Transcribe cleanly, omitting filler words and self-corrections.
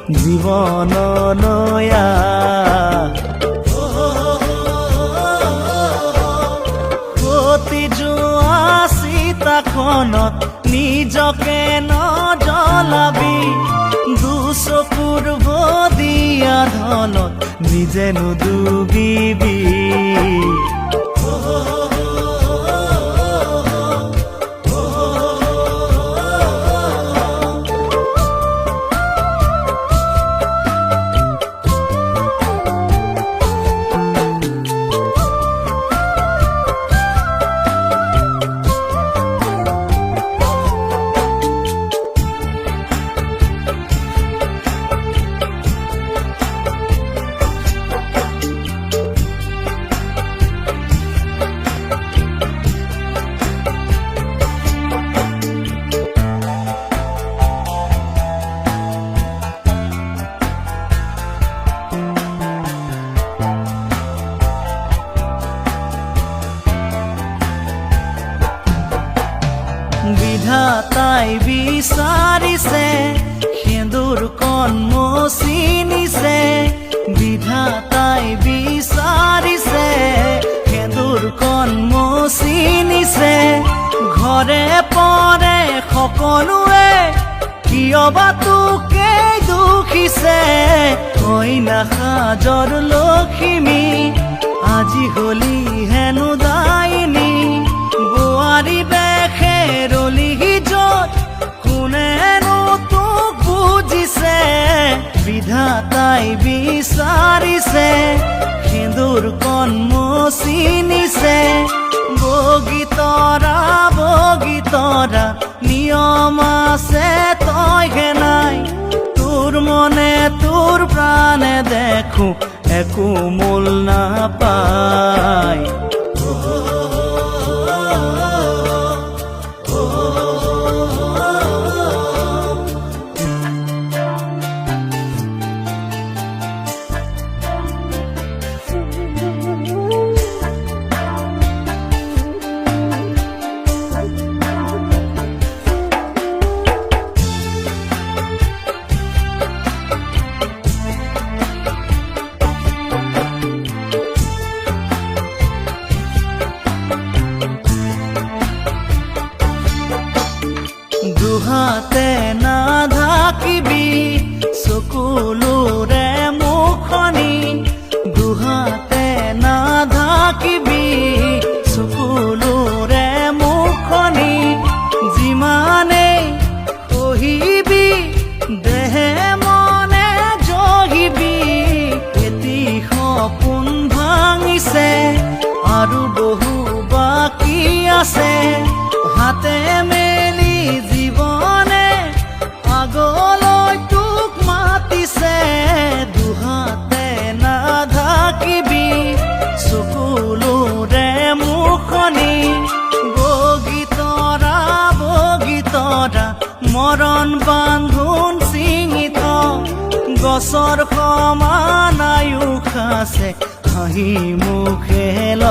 জীৱন নয়া গতি যোৱা চিতাখনত নিজকে নজ্বলাবি দুচকুৰ বদিয়া ধনত নিজে নুডুবিবি বিধাতাই বিচাৰিছে সেন্দুৰ কণ মচি নিছে বিধাতাই বিচাৰিছে সেন্দুৰ কণ মচি নিছে ঘৰে পৰে সকলোৱে কিয় বা তোকে দুখিছে কইনা সাজৰ লখিমী আজি হলি হেনো দাইনী বোৱাৰী বেশে ৰলি যত কোনেনো তোক বুজিছে বিধাতাই বিচাৰিছে সেন্দুৰ কণ মচি নিছে বগীতৰা নিয়ম আছে তইহে নাই তোৰ মনে তোৰ প্ৰাণে দেখো একো মূল নাপায় দুহাতে নাঢাকিবি চকুলোৰে মুখনি দুহাতে নাঢাকিবি চকুলোৰে মুখনি যিমানেই সহিবি দেহে মনে জহিবি এটি সপোন ভাঙিছে আৰু বহু বাকী আছে হাতে মেলি জীৱনে আগলৈ তোক মাতিছে দুহাতে নাঢাকিবি চকুলোৰে মুখনি বগীতৰা মৰণ বান্ধোন ছিঙি থ গছৰ সমান আয়ুষ আছে হাঁহি মুখে ল